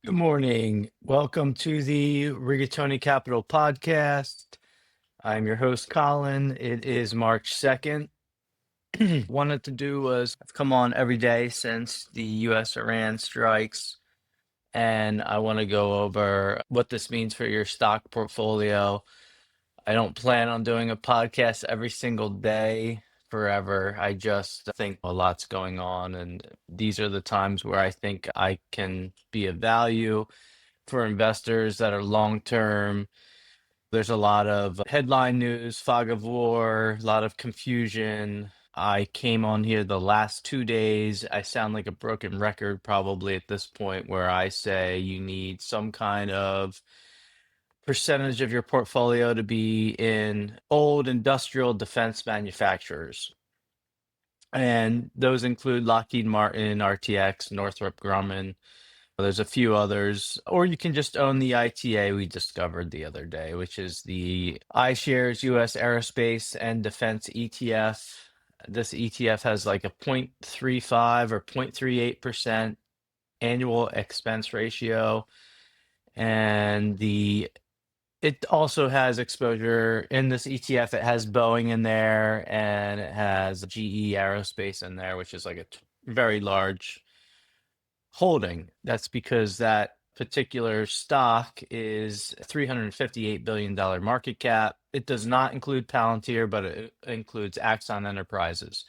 Good morning. Welcome to the Rigatoni Capital podcast. I'm your host, Colin. It is March 2nd. Wanted to do was I've come on every day since the US-Iran strikes, and I want to go over what this means for your stock portfolio. I don't plan on doing a podcast every single day forever. I just think a lot's going on, and these are the times where I think I can be of value for investors that are long term. There's a lot of headline news, fog of war, a lot of confusion. I came on here the last 2 days. I sound like a broken record probably at this point, where I say you need some kind of percentage of your portfolio to be in old industrial defense manufacturers. And those include Lockheed Martin, RTX, Northrop Grumman. There's a few others, or you can just own the ITA we discovered the other day, which is the iShares US Aerospace and Defense ETF. This ETF has like a 0.35 or 0.38% annual expense ratio. And it also has exposure in this ETF. It has Boeing in there, and it has GE Aerospace in there, which is like a very large holding. That's because that particular stock is $358 billion market cap. It does not include Palantir, but it includes Axon Enterprises.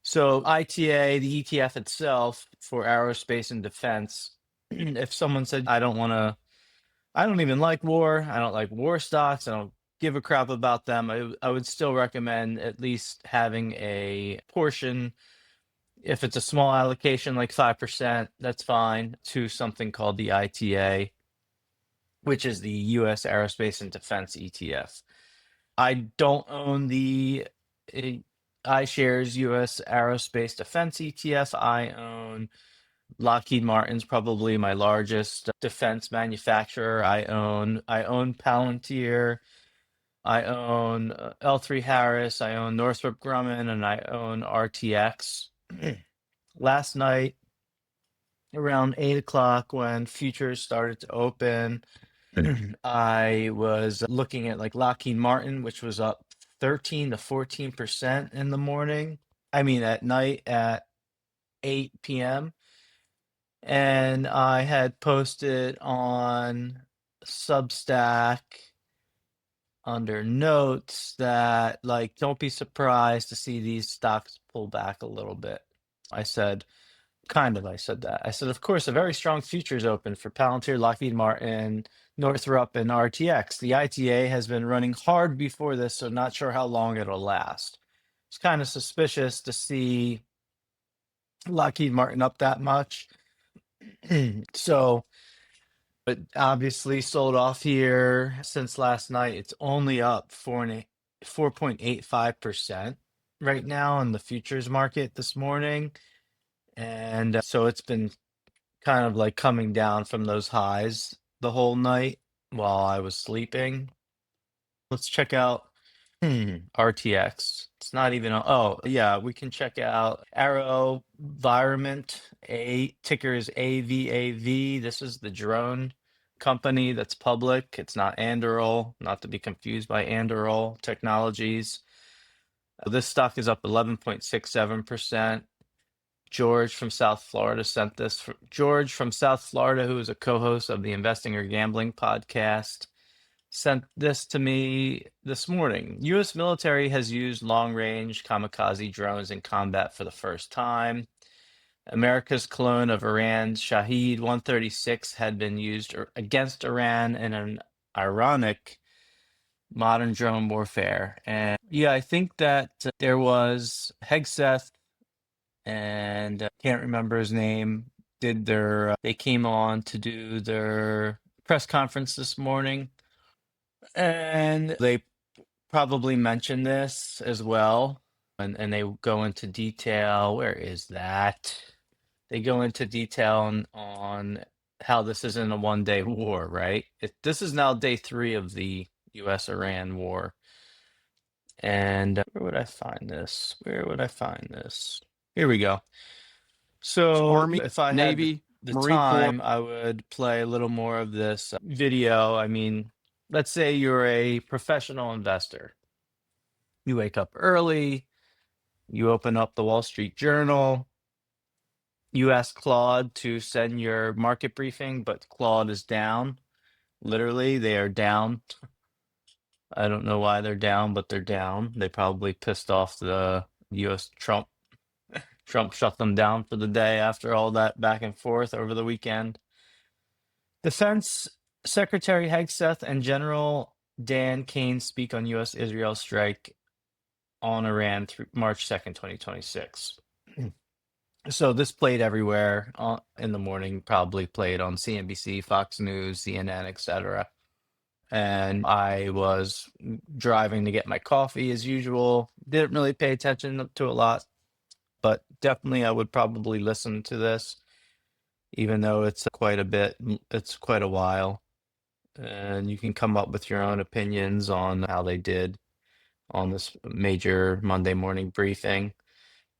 So ITA, the ETF itself for aerospace and defense, if someone said, I don't even like war, I don't like war stocks, I don't give a crap about them, I would still recommend at least having a portion. If it's a small allocation, like 5%, that's fine, to something called the ITA, which is the US Aerospace and Defense ETF. I don't own the uh, iShares US Aerospace Defense ETF. I own Lockheed Martin's probably my largest defense manufacturer. I own Palantir. I own L3 Harris. I own Northrop Grumman, and I own RTX. Last night, around 8 o'clock, when futures started to open, I was looking at like Lockheed Martin, which was up 13 to 14% in the morning. I mean, at night at 8 p.m. And I had posted on Substack under notes that, like, don't be surprised to see these stocks pull back a little bit. I said, I said that. I said, of course, a very strong futures open for Palantir, Lockheed Martin, Northrop, and RTX. The ITA has been running hard before this, so not sure how long it'll last. It's kind of suspicious to see Lockheed Martin up that much. So, but obviously sold off here since last night. It's only up 4.85% right now in the futures market this morning. And so it's been kind of like coming down from those highs the whole night while I was sleeping. Let's check out RTX. It's not even, oh, yeah, we can check out Arrow Environment. A ticker is AVAV. This is the drone company that's public. It's not Anduril, not to be confused by Anduril Technologies. This stock is up 11.67%. George from South Florida sent this. George from South Florida, who is a co-host of the Investing or Gambling podcast, sent this to me this morning. U.S. military has used long-range kamikaze drones in combat for the first time. America's clone of Iran's Shahed 136 had been used against Iran in an ironic modern drone warfare. And yeah, I think that there was Hegseth and can't remember his name, they came on to do their press conference this morning, and they probably mentioned this as well, and they go into detail. Where is that? They go into detail on how this isn't a one-day war, right? This is now day 3 of the US-Iran war. And where would I find this? Here we go. It's So Army, if I had, Navy. the Marine Corps. time, I would play a little more of this video. I mean, let's say you're a professional investor. You wake up early, you open up the Wall Street Journal, you ask Claude to send your market briefing, but Claude is down. Literally, they are down. I don't know why they're down, but they're down. They probably pissed off the US Trump. Trump shut them down for the day after all that back and forth over the weekend. Defense Secretary Hegseth and General Dan Kane speak on U.S. Israel strike on Iran through March 2nd, 2026. So this played everywhere in the morning, probably played on CNBC, Fox News, CNN, etc. And I was driving to get my coffee as usual. Didn't really pay attention to a lot, but definitely I would probably listen to this, even though it's quite a bit, it's quite a while. And you can come up with your own opinions on how they did on this major Monday morning briefing.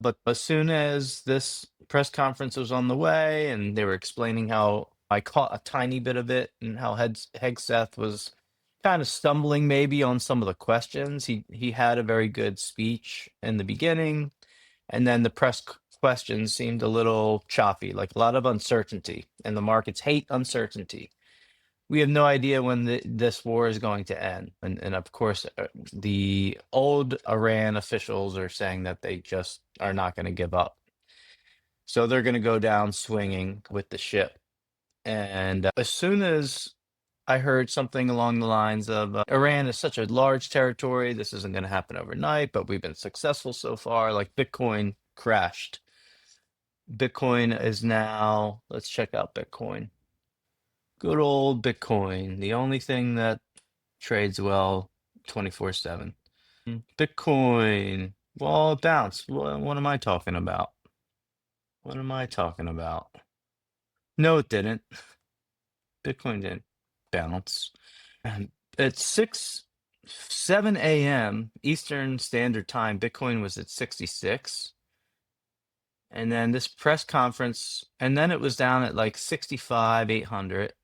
But as soon as this press conference was on the way and they were explaining how I caught a tiny bit of it and how Hegseth was kind of stumbling maybe on some of the questions. He had a very good speech in the beginning, and then the questions seemed a little choppy, like a lot of uncertainty, and the markets hate uncertainty. We have no idea when this war is going to end. And of course, the old Iran officials are saying that they just are not going to give up. So they're going to go down swinging with the ship. And as soon as I heard something along the lines of Iran is such a large territory, this isn't going to happen overnight, but we've been successful so far, like Bitcoin crashed. Bitcoin is now, let's check out Bitcoin. Good old Bitcoin, the only thing that trades well 24/7. Bitcoin, well, it bounced. What am I talking about? What am I talking about? No, it didn't. Bitcoin didn't bounce. And at 7 a.m. Eastern Standard Time, Bitcoin was at 66. And then this press conference, and then it was down at like 65,800,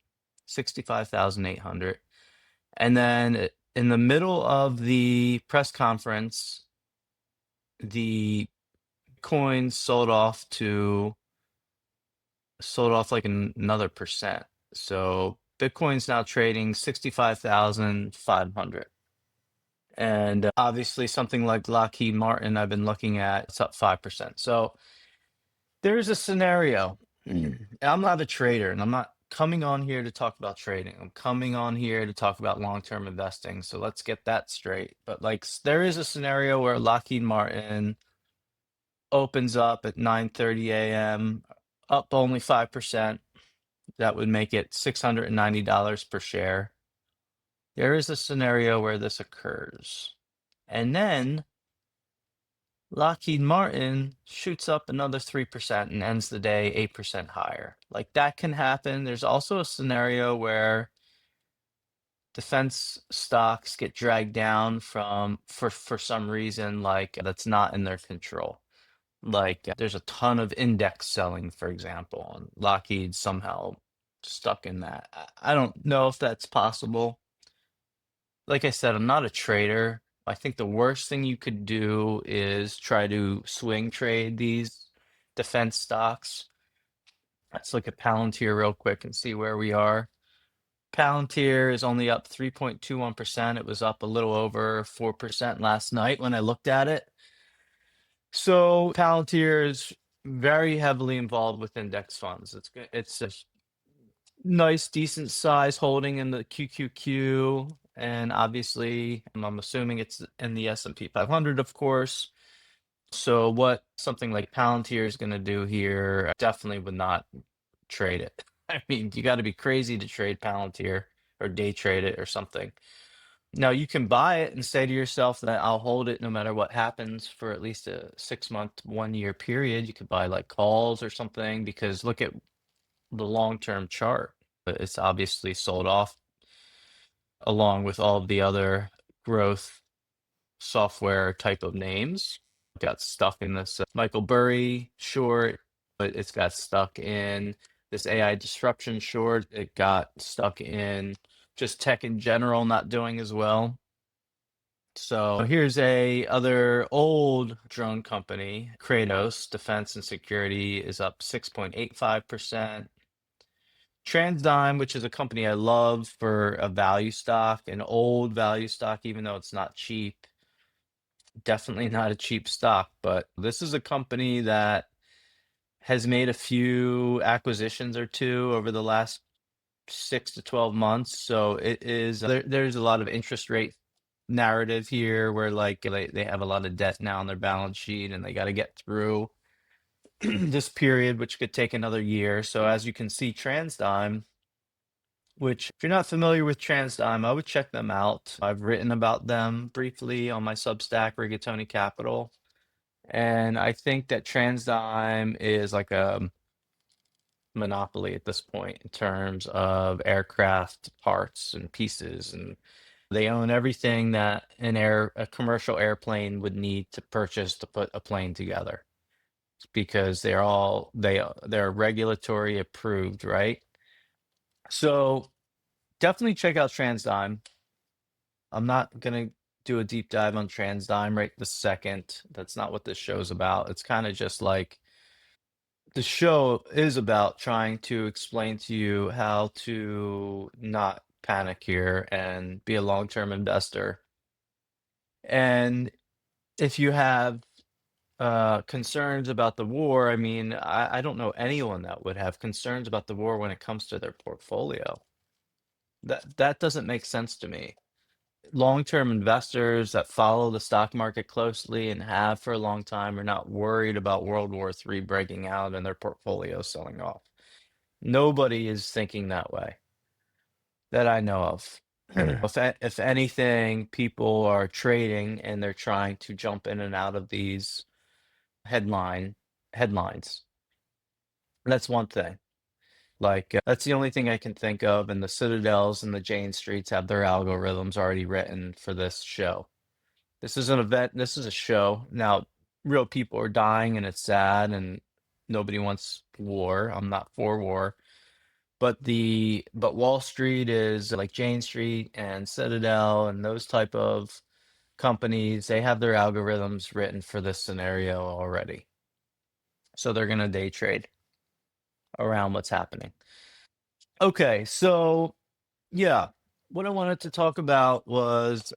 65,800. And then in the middle of the press conference, the coins sold off like another percent. So Bitcoin's now trading 65,500. And obviously something like Lockheed Martin I've been looking at, it's up 5%. So there's a scenario. I'm not a trader, and I'm not coming on here to talk about trading. I'm coming on here to talk about long-term investing. So let's get that straight. But like there is a scenario where Lockheed Martin opens up at 9:30 a.m., up only 5%. That would make it $690 per share. There is a scenario where this occurs. And then Lockheed Martin shoots up another 3% and ends the day 8% higher. Like that can happen. There's also a scenario where defense stocks get dragged down for some reason like that's not in their control. Like there's a ton of index selling, for example, and Lockheed somehow stuck in that. I don't know if that's possible. Like I said, I'm not a trader. I think the worst thing you could do is try to swing trade these defense stocks. Let's look at Palantir real quick and see where we are. Palantir is only up 3.21%. It was up a little over 4% last night when I looked at it. So Palantir is very heavily involved with index funds. It's a nice, decent size holding in the QQQ, and obviously, I'm assuming it's in the S&P 500, of course. So what something like Palantir is going to do here, I definitely would not trade it. I mean, you got to be crazy to trade Palantir or day trade it or something. Now you can buy it and say to yourself that I'll hold it no matter what happens for at least a 6-month, 1-year period. You could buy like calls or something because look at the long-term chart. It's obviously sold off along with all of the other growth software type of names. Got stuck in this Michael Burry short, but it's got stuck in this AI disruption short. It got stuck in just tech in general not doing as well. So here's a other old drone company, Kratos Defense and Security is up 6.85%. TransDigm, which is a company I love for a value stock, an old value stock, even though it's not cheap, definitely not a cheap stock, but this is a company that has made a few acquisitions or two over the last 6 to 12 months. So it is there's a lot of interest rate narrative here where like they have a lot of debt now on their balance sheet and they got to get through this period, which could take another year. So as you can see, TransDigm, which if you're not familiar with TransDigm, I would check them out. I've written about them briefly on my Substack, Rigatoni Capital. And I think that TransDigm is like a monopoly at this point in terms of aircraft parts and pieces, and they own everything that a commercial airplane would need to purchase to put a plane together because they're regulatory approved, right? So definitely check out TransDigm. I'm not gonna do a deep dive on TransDigm right this second. That's not what this show's about. It's kind of just like the show is about trying to explain to you how to not panic here and be a long-term investor. And if you have concerns about the war, I mean, I don't know anyone that would have concerns about the war when it comes to their portfolio. That doesn't make sense to me. Long-term investors that follow the stock market closely and have for a long time are not worried about World War III breaking out and their portfolio selling off. Nobody is thinking that way that I know of. If anything, people are trading and they're trying to jump in and out of these headlines. That's one thing. Like that's the only thing I can think of. And the Citadels and the Jane Streets have their algorithms already written for this show. This is an event. This is a show. Now, real people are dying and it's sad and nobody wants war. I'm not for war. But Wall Street is like Jane Street and Citadel and those type of companies, they have their algorithms written for this scenario already. So they're going to day trade around what's happening. Okay, so yeah, what I wanted to talk about was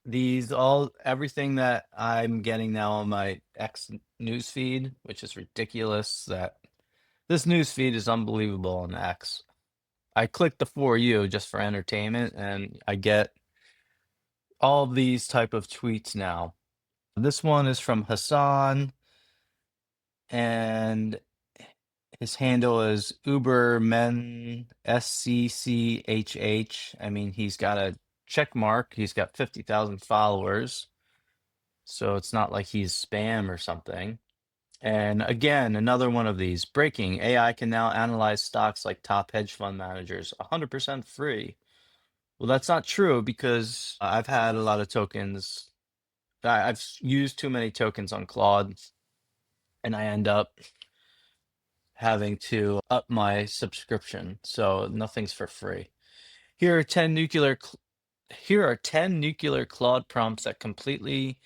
everything that I'm getting now on my X news feed, which is ridiculous that this news feed is unbelievable on X. I click the For You just for entertainment and I get all of these type of tweets now. This one is from Hassan and his handle is Ubermen SCCHH. I mean, he's got a check mark. He's got 50,000 followers. So it's not like he's spam or something. And again, another one of these breaking AI can now analyze stocks like top hedge fund managers 100% free. Well, that's not true because I've had a lot of tokens. I've used too many tokens on Claude and I end up having to up my subscription. So nothing's for free. Here are 10 nuclear Claude prompts that completely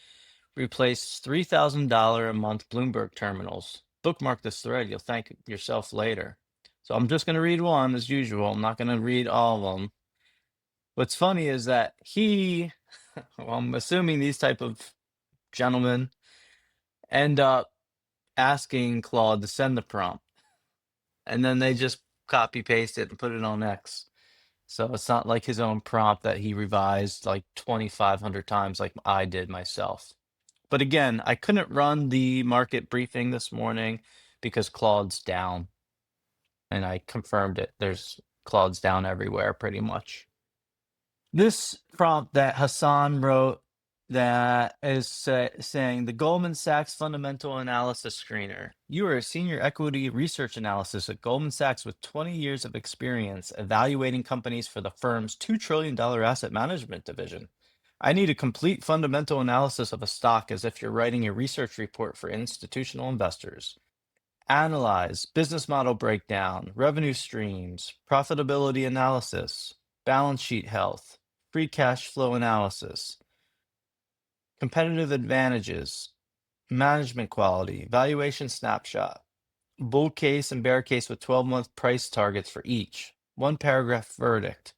replace $3,000 a month Bloomberg terminals. Bookmark this thread. You'll thank yourself later. So I'm just going to read one as usual. I'm not going to read all of them. What's funny is that well, I'm assuming these type of gentlemen end up asking Claude to send the prompt. And then they just copy paste it and put it on X. So it's not like his own prompt that he revised like 2,500 times like I did myself. But again, I couldn't run the market briefing this morning because Claude's down. And I confirmed it. There's Claude's down everywhere pretty much. This prompt that Hassan wrote that is saying the Goldman Sachs Fundamental Analysis Screener. You are a senior equity research analyst at Goldman Sachs with 20 years of experience evaluating companies for the firm's $2 trillion asset management division. I need a complete fundamental analysis of a stock as if you're writing a research report for institutional investors. Analyze, business model breakdown, revenue streams, profitability analysis, balance sheet health, free cash flow analysis, competitive advantages, management quality, valuation snapshot, bull case and bear case with 12-month price targets for each, one paragraph verdict.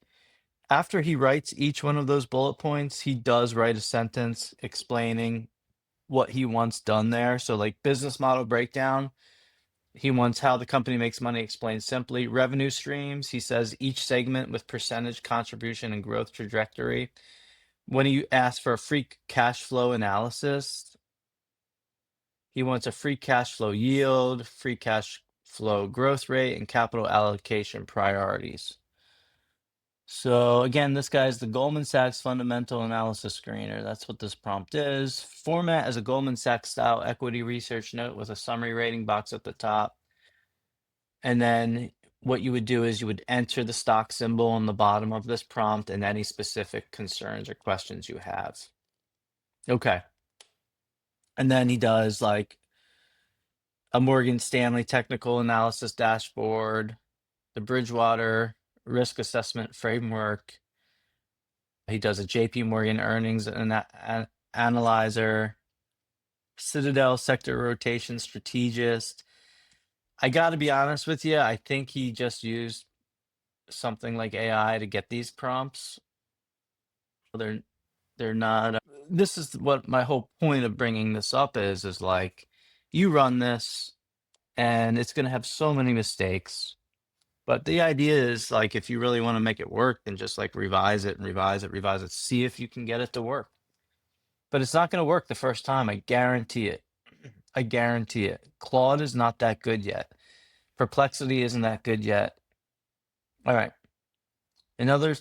After he writes each one of those bullet points, he does write a sentence explaining what he wants done there. So, like business model breakdown, he wants how the company makes money explained simply. Revenue streams, he says each segment with percentage contribution and growth trajectory. When he asks for a free cash flow analysis, he wants a free cash flow yield, free cash flow growth rate, and capital allocation priorities. So again, this guy's the Goldman Sachs Fundamental Analysis Screener. That's what this prompt is. Format as a Goldman Sachs style equity research note with a summary rating box at the top. And then what you would do is you would enter the stock symbol on the bottom of this prompt and any specific concerns or questions you have. Okay. And then he does like a Morgan Stanley technical analysis dashboard, the Bridgewater risk assessment framework. He does a JP Morgan earnings analyzer, Citadel sector rotation strategist. I got to be honest with you. I think he just used something like AI to get these prompts. They're not. This is what my whole point of bringing this up is like you run this and it's going to have so many mistakes. But the idea is like if you really want to make it work, then just like revise it and revise it, revise it, see if you can get it to work. But it's not going to work the first time. I guarantee it. I guarantee it. Claude is not that good yet. Perplexity isn't that good yet. All right. Another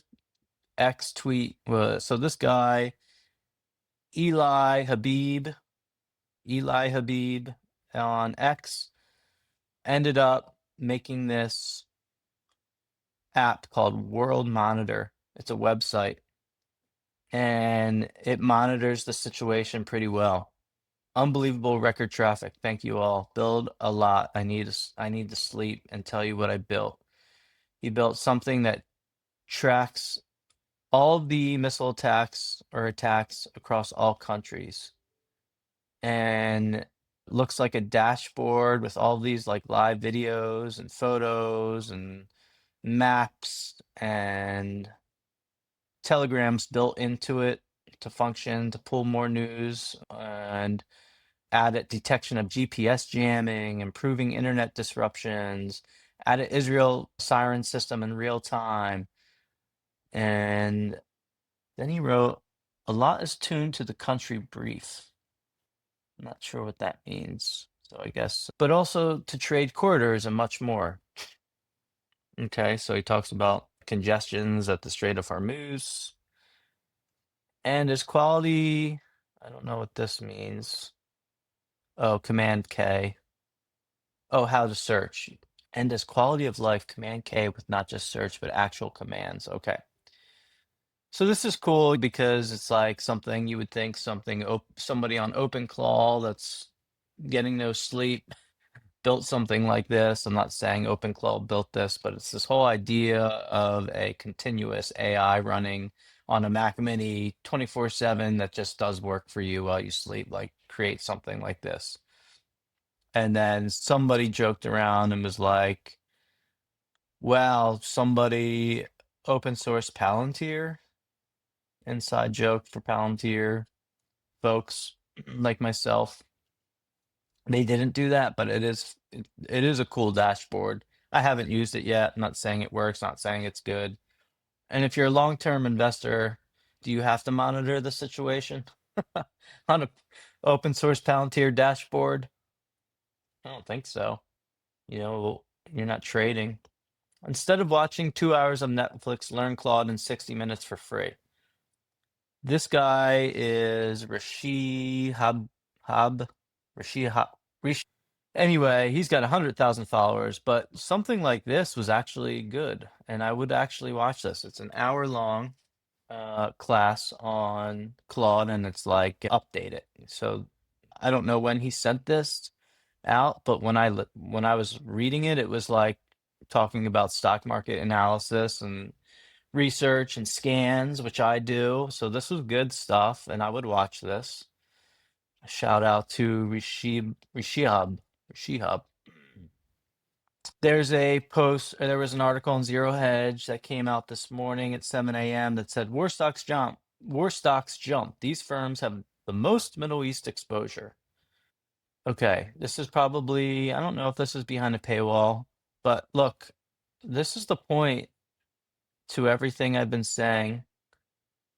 X tweet was so this guy, Eli Habib on X ended up making this app called World Monitor. It's a website and it monitors the situation pretty well. Unbelievable record traffic. Thank you all. Build a lot. I need to sleep and tell you what I built. He built something that tracks all the missile attacks or attacks across all countries. And looks like a dashboard with all these like live videos and photos and maps and telegrams built into it to function to pull more news and added detection of GPS jamming, improving internet disruptions, added Israel siren system in real time. And then he wrote, a lot is tuned to the country brief. I'm not sure what that means. So I guess, but also to trade corridors and much more. Okay, so he talks about congestions at the Strait of Hormuz and his quality. I don't know what this means. Oh, Command K. Oh, how to search. And his quality of life, Command K with not just search, but actual commands. Okay. So this is cool because it's like something you would think somebody on OpenClaw that's getting no sleep built something like this. I'm not saying OpenClaw built this, but it's this whole idea of a continuous AI running on a Mac Mini 24/7 that just does work for you while you sleep, like create something like this. And then somebody joked around and was like, well, somebody open source Palantir, inside joke for Palantir folks like myself. They didn't do that, but it is a cool dashboard. I haven't used it yet. I'm not saying it works, not saying it's good. And if you're a long-term investor, do you have to monitor the situation on a open source Palantir dashboard? I don't think so. You know, you're not trading. Instead of watching 2 hours of Netflix, learn Claude in 60 minutes for free. This guy is Rishi Hab. Anyway, he's got 100,000 followers, but something like this was actually good, and I would actually watch this. It's an hour-long class on Claude, and it's like update it. So I don't know when he sent this, out, but when I was reading it, it was like talking about stock market analysis and research and scans, which I do. So this was good stuff, and I would watch this. Shout out to Rishihab. There was an article on Zero Hedge that came out this morning at 7 a.m. that said war stocks jump. War stocks jump. These firms have the most Middle East exposure. Okay, this is probably, I don't know if this is behind a paywall, but look, this is the point to everything I've been saying.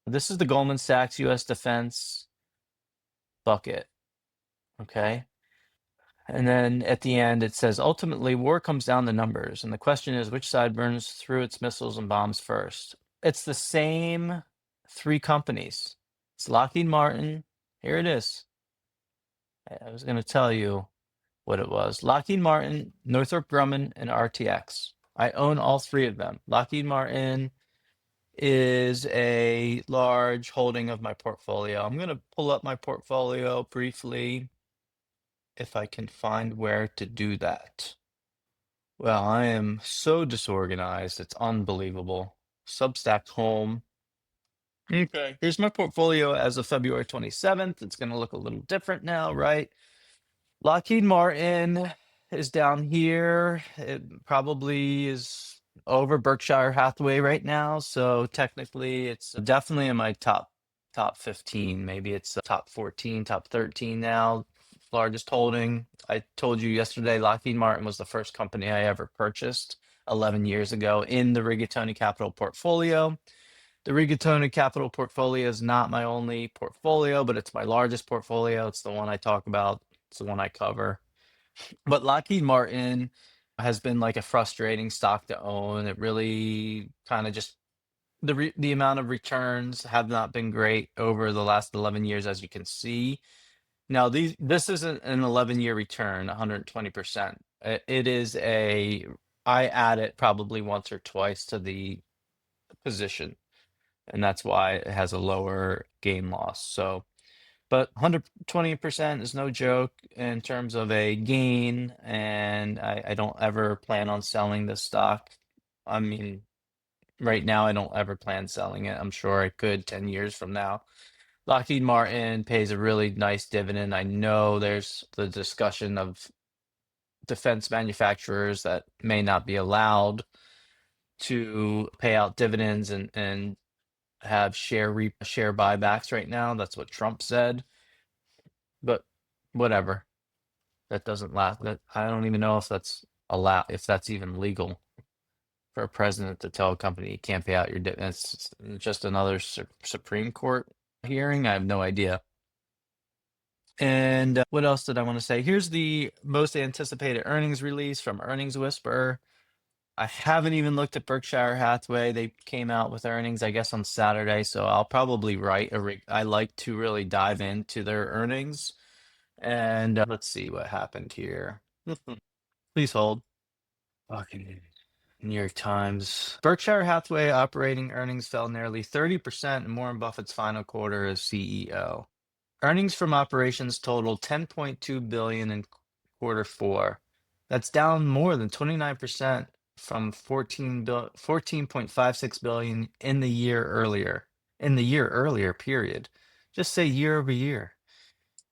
This is the Goldman Sachs US defense bucket. Okay. And then at the end, it says ultimately, war comes down to numbers. And the question is, which side burns through its missiles and bombs first? It's the same three companies. It's Lockheed Martin. Here it is. I was going to tell you what it was. Lockheed Martin, Northrop Grumman, and RTX. I own all three of them. Lockheed Martin is a large holding of my portfolio. I'm going to pull up my portfolio briefly if I can find where to do that. Well, I am so disorganized. It's unbelievable. Substack home. Okay. Here's my portfolio as of February 27th. It's going to look a little different now, right? Lockheed Martin is down here. It probably is over Berkshire Hathaway right now. So technically, it's definitely in my top 15. Maybe it's top 14, top 13 now. Largest holding. I told you yesterday, Lockheed Martin was the first company I ever purchased 11 years ago in the Rigatoni Capital portfolio. The Rigatoni Capital portfolio is not my only portfolio, but it's my largest portfolio. It's the one I talk about. It's the one I cover. But Lockheed Martin has been like a frustrating stock to own. It really kind of just the amount of returns have not been great over the last 11 years, as you can see. Now, this isn't an 11-year return, 120%. It is I add it probably once or twice to the position, and that's why it has a lower gain loss. So, but 120% is no joke in terms of a gain, and I don't ever plan on selling this stock. I mean, right now, I don't ever plan selling it. I'm sure I could 10 years from now. Lockheed Martin pays a really nice dividend. I know there's the discussion of defense manufacturers that may not be allowed to pay out dividends and have share buybacks right now. That's what Trump said. But whatever. That doesn't last. That I don't even know if that's allowed, if that's even legal for a president to tell a company you can't pay out your dividends. It's just another Supreme Court hearing. I have no idea. And what else did I want to say? Here's the most anticipated earnings release from Earnings Whisperer. I haven't even looked at Berkshire Hathaway. They came out with earnings, I guess, on Saturday. So I'll probably write I like to really dive into their earnings. And let's see what happened here. Please hold. Fucking New York Times. Berkshire Hathaway operating earnings fell nearly 30% in Warren Buffett's final quarter as CEO. Earnings from operations totaled 10.2 billion in quarter four. That's down more than 29% from 14.56 billion in the year earlier. In the year earlier period. Just say year over year.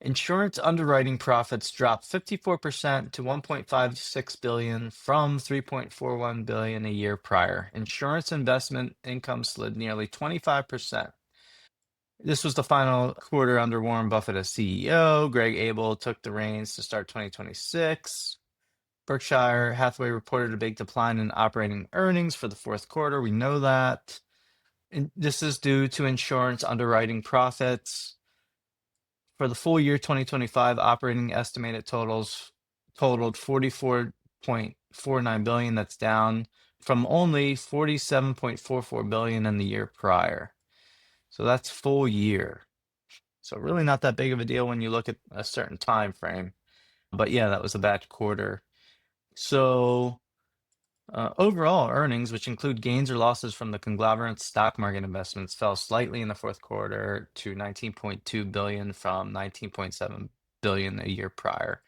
Insurance underwriting profits dropped 54% to 1.56 billion from 3.41 billion a year prior. Insurance investment income slid nearly 25%. This was the final quarter under Warren Buffett as CEO. Greg Abel took the reins to start 2026. Berkshire Hathaway reported a big decline in operating earnings for the fourth quarter. We know that. And this is due to insurance underwriting profits. For the full year 2025, operating estimated totaled 44.49 billion. That's down from only 47.44 billion in the year prior. So that's full year. So really not that big of a deal when you look at a certain time frame. But yeah, that was a bad quarter. So overall earnings, which include gains or losses from the conglomerate's stock market investments, fell slightly in the fourth quarter to 19.2 billion from 19.7 billion a year prior.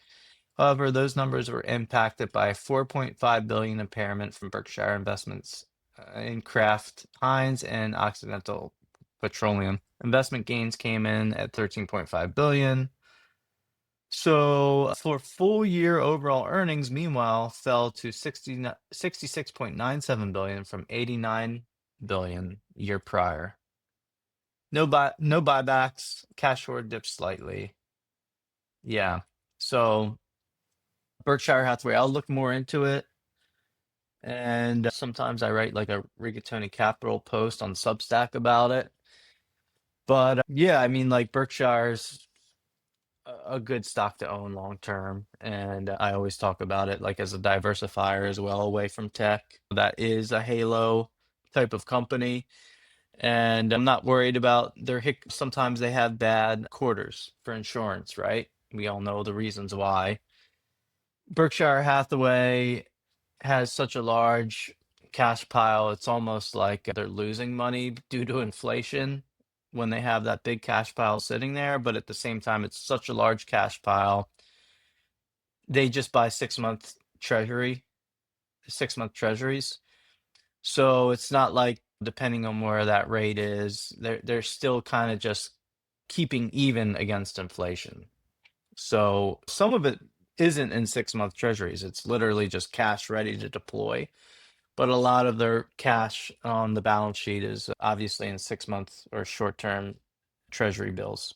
However, those numbers were impacted by a 4.5 billion impairment from Berkshire investments in Kraft Heinz and Occidental Petroleum. Investment gains came in at 13.5 billion. So for full year overall earnings, meanwhile, fell to 66.97 billion from 89 billion year prior. No buybacks, cash forward dipped slightly. Yeah. So Berkshire Hathaway, I'll look more into it. And sometimes I write like a Rigatoni Capital post on Substack about it. But yeah, I mean, like Berkshire's a good stock to own long term. And I always talk about it like as a diversifier as well, away from tech. That is a halo type of company. And I'm not worried about their sometimes they have bad quarters for insurance, right? We all know the reasons why. Berkshire Hathaway has such a large cash pile, it's almost like they're losing money due to inflation when they have that big cash pile sitting there. But at the same time, it's such a large cash pile. They just buy 6-month treasury, 6-month treasuries. So it's not like depending on where that rate is, they're still kind of just keeping even against inflation. So some of it isn't in 6-month treasuries. It's literally just cash ready to deploy. But a lot of their cash on the balance sheet is obviously in 6-month or short-term treasury bills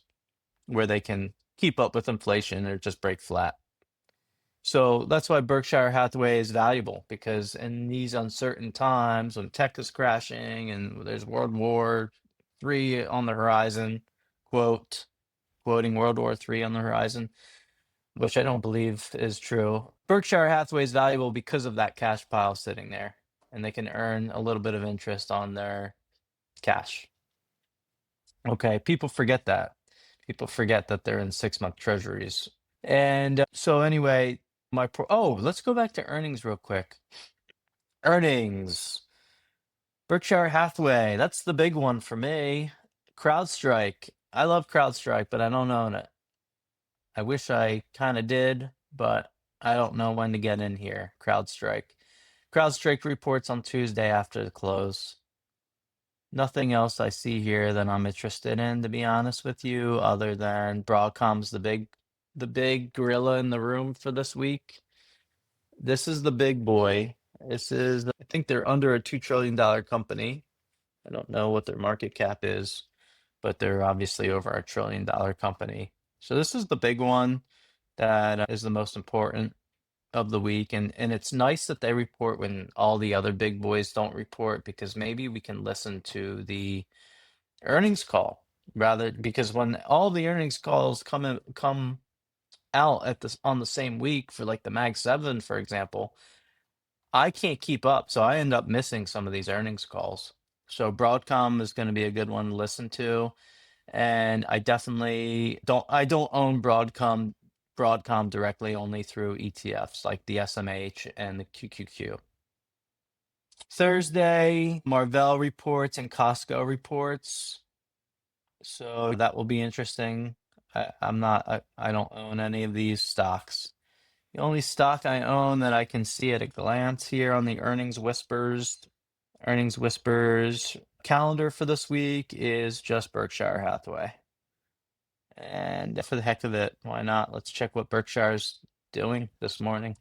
where they can keep up with inflation or just break flat. So that's why Berkshire Hathaway is valuable, because in these uncertain times when tech is crashing and there's World War III on the horizon, quoting World War III on the horizon, which I don't believe is true. Berkshire Hathaway is valuable because of that cash pile sitting there, and they can earn a little bit of interest on their cash. Okay, people forget that. People forget that they're in 6-month treasuries. And so anyway, let's go back to earnings real quick. Earnings. Berkshire Hathaway, that's the big one for me. CrowdStrike. I love CrowdStrike, but I don't own it. I wish I kind of did, but I don't know when to get in here. CrowdStrike. CrowdStrike reports on Tuesday after the close. Nothing else I see here that I'm interested in, to be honest with you, other than Broadcom's the big gorilla in the room for this week. This is the big boy. I think they're under a $2 trillion company. I don't know what their market cap is, but they're obviously over a $1 trillion company. So this is the big one that is the most important of the week. And it's nice that they report when all the other big boys don't report, because maybe we can listen to the earnings call rather, because when all the earnings calls come out on the same week for like the Mag 7, for example, I can't keep up. So I end up missing some of these earnings calls. So Broadcom is going to be a good one to listen to. And I definitely don't own Broadcom directly, only through ETFs like the SMH and the QQQ. Thursday, Marvell reports and Costco reports. So that will be interesting. I don't own any of these stocks. The only stock I own that I can see at a glance here on the earnings whispers calendar for this week is just Berkshire Hathaway. And for the heck of it, why not? Let's check what Berkshire's doing this morning.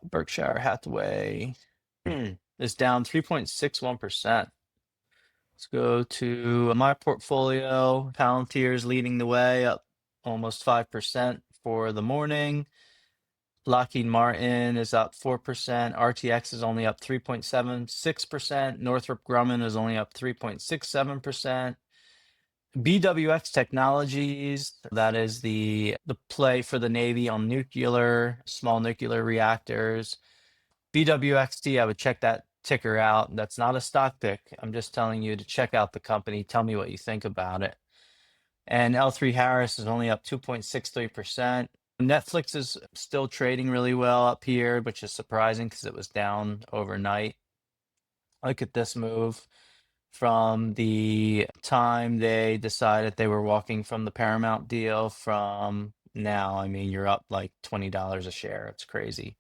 Berkshire Hathaway is down 3.61%. Let's go to my portfolio. Palantir's leading the way, up almost 5% for the morning. Lockheed Martin is up 4%. RTX is only up 3.76%. Northrop Grumman is only up 3.67%. BWX Technologies, that is the play for the Navy on small nuclear reactors. BWXT, I would check that ticker out. That's not a stock pick. I'm just telling you to check out the company. Tell me what you think about it. And L3 Harris is only up 2.63%. Netflix is still trading really well up here, which is surprising because it was down overnight. Look at this move. From the time they decided they were walking from the Paramount deal from now, I mean, you're up like $20 a share. It's crazy.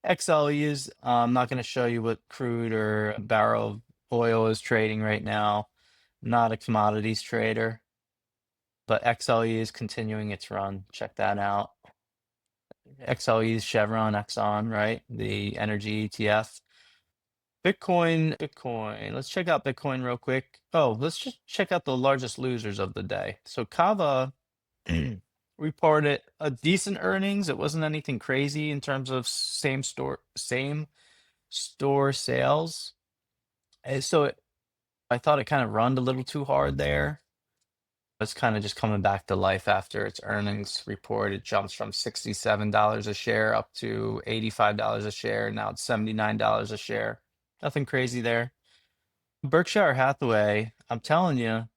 XLEs, I'm not going to show you what crude or a barrel of oil is trading right now. Not a commodities trader, but XLE is continuing its run. Check that out. XLE is Chevron, Exxon, right? The energy ETF. Bitcoin. Let's check out Bitcoin real quick. Oh, let's just check out the largest losers of the day. So Kava reported a decent earnings. It wasn't anything crazy in terms of same store sales. I thought it kind of run a little too hard there. It's kind of just coming back to life after its earnings report. It jumps from $67 a share up to $85 a share. Now it's $79 a share. Nothing crazy there. Berkshire Hathaway, I'm telling you,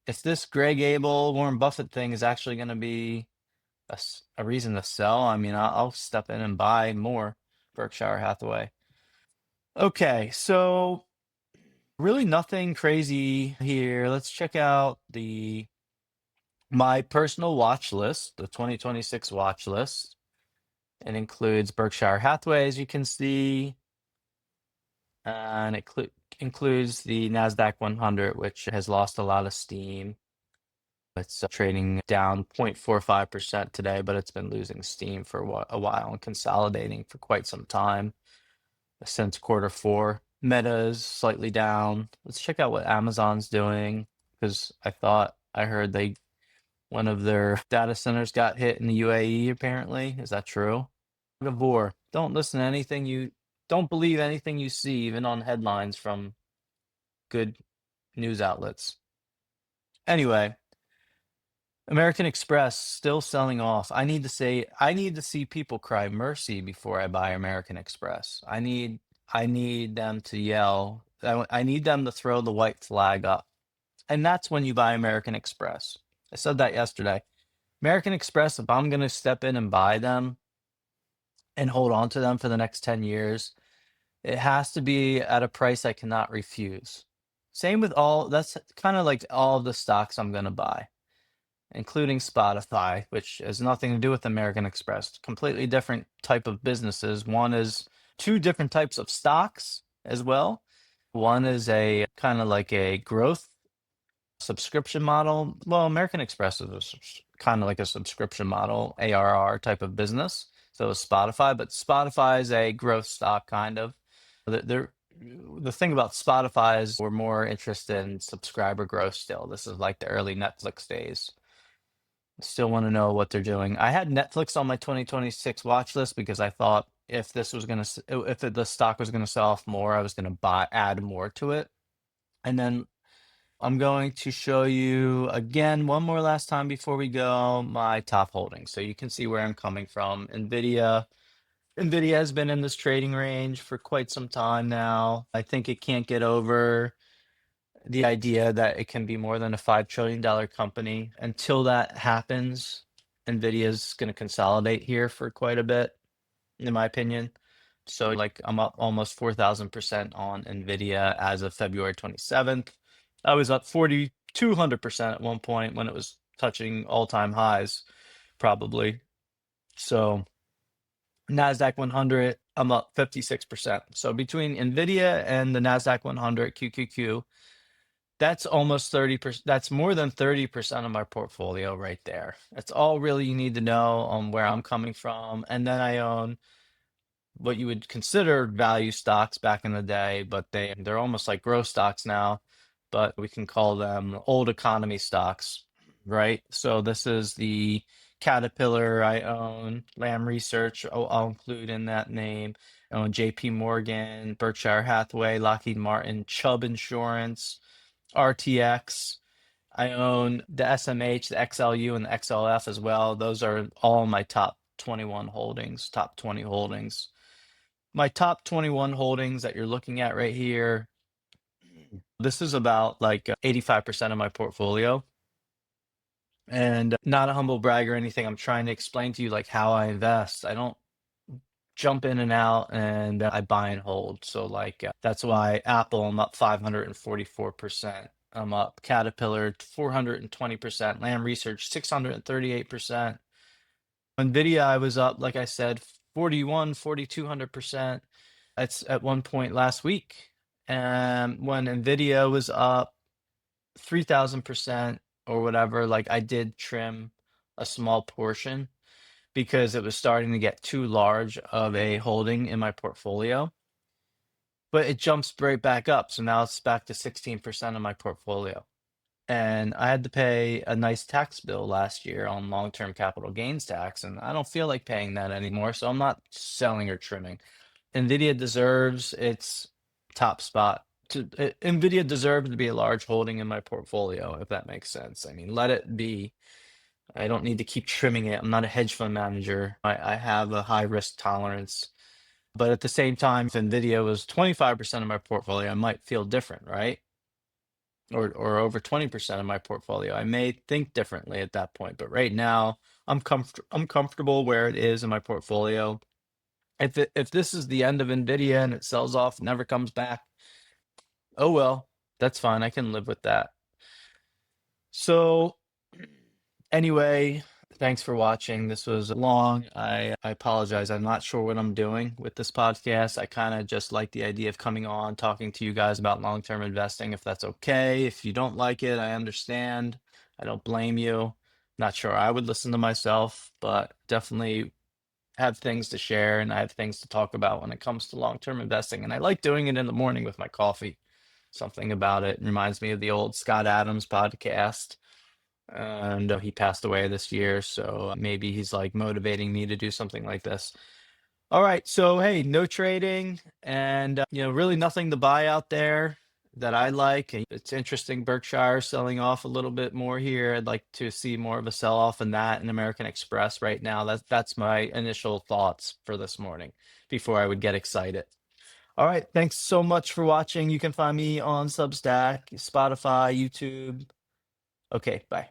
if this Greg Abel, Warren Buffett thing is actually going to be a reason to sell, I mean, I'll step in and buy more Berkshire Hathaway. Okay, so really nothing crazy here. Let's check out my personal watch list, the 2026 watch list. It includes Berkshire Hathaway, as you can see, and it includes the NASDAQ 100, which has lost a lot of steam. It's trading down 0.45% today, but it's been losing steam for a while and consolidating for quite some time since quarter 4. Meta is slightly down. Let's check out what Amazon's doing, because I heard one of their data centers got hit in the UAE, apparently. Is that true? Fog of war. Don't believe anything you see, even on headlines from good news outlets. Anyway, American Express still selling off. I need to see people cry mercy before I buy American Express. I need them to yell. I need them to throw the white flag up. And that's when you buy American Express. I said that yesterday. American Express, if I'm going to step in and buy them and hold on to them for the next 10 years, it has to be at a price I cannot refuse. Same with that's kind of like all of the stocks I'm going to buy, including Spotify, which has nothing to do with American Express. Completely different type of businesses. One is two different types of stocks as well. One is a kind of like a growth subscription model. Well, American Express is kind of like a subscription model, ARR type of business. So is Spotify, but Spotify is a growth stock kind of. The thing about Spotify is we're more interested in subscriber growth still. This is like the early Netflix days. Still want to know what they're doing. I had Netflix on my 2026 watch list because I thought if the stock was gonna sell off more, I was gonna add more to it. And then I'm going to show you again one more last time before we go my top holdings, so you can see where I'm coming from. Nvidia has been in this trading range for quite some time now. I think it can't get over the idea that it can be more than a $5 trillion company. Until that happens, Nvidia is going to consolidate here for quite a bit, in my opinion. So like I'm up almost 4,000% on Nvidia as of February 27th. I was up 4,200% at one point when it was touching all-time highs, probably. So NASDAQ 100, I'm up 56%. So between Nvidia and the NASDAQ 100 QQQ, that's almost 30%. That's more than 30% of my portfolio right there. That's all really you need to know on where I'm coming from. And then I own what you would consider value stocks back in the day, but they're almost like growth stocks now, but we can call them old economy stocks, right? So this is the Caterpillar I own, Lam Research, I'll include in that name. I own JP Morgan, Berkshire Hathaway, Lockheed Martin, Chubb Insurance, RTX. I own the SMH, the XLU, and the XLF as well. Those are all my top 21 holdings, top 20 holdings. My top 21 holdings that you're looking at right here, this is about like 85% of my portfolio. And not a humble brag or anything. I'm trying to explain to you like how I invest. I don't jump in and out, and I buy and hold. So like that's why Apple, I'm up 544%. I'm up. Caterpillar 420%. Lam Research 638%. Nvidia, I was up, like I said, 4,200%. It's at one point last week. And when Nvidia was up 3,000% or whatever, like I did trim a small portion because it was starting to get too large of a holding in my portfolio. But it jumps right back up. So now it's back to 16% of my portfolio. And I had to pay a nice tax bill last year on long-term capital gains tax, and I don't feel like paying that anymore, so I'm not selling or trimming. Nvidia deserves its top spot. Nvidia deserves to be a large holding in my portfolio, if that makes sense. I mean, let it be. I don't need to keep trimming it. I'm not a hedge fund manager. I have a high risk tolerance. But at the same time, if Nvidia was 25% of my portfolio, I might feel different, right? Or over 20% of my portfolio. I may think differently at that point, but right now I'm comfortable where it is in my portfolio. If this is the end of Nvidia and it sells off, never comes back, oh well, that's fine. I can live with that. So anyway, thanks for watching. This was long. I apologize. I'm not sure what I'm doing with this podcast. I kind of just like the idea of coming on, talking to you guys about long-term investing, if that's okay. If you don't like it, I understand. I don't blame you. Not sure I would listen to myself, but definitely have things to share and I have things to talk about when it comes to long-term investing. And I like doing it in the morning with my coffee. Something about it reminds me of the old Scott Adams podcast. And he passed away this year, so maybe he's like motivating me to do something like this. All right, so hey, no trading and really nothing to buy out there that I like. And it's interesting, Berkshire selling off a little bit more here. I'd like to see more of a sell-off in that and American Express right now. That's my initial thoughts for this morning before I would get excited. All right, thanks so much for watching. You can find me on Substack, Spotify, YouTube. Okay, bye.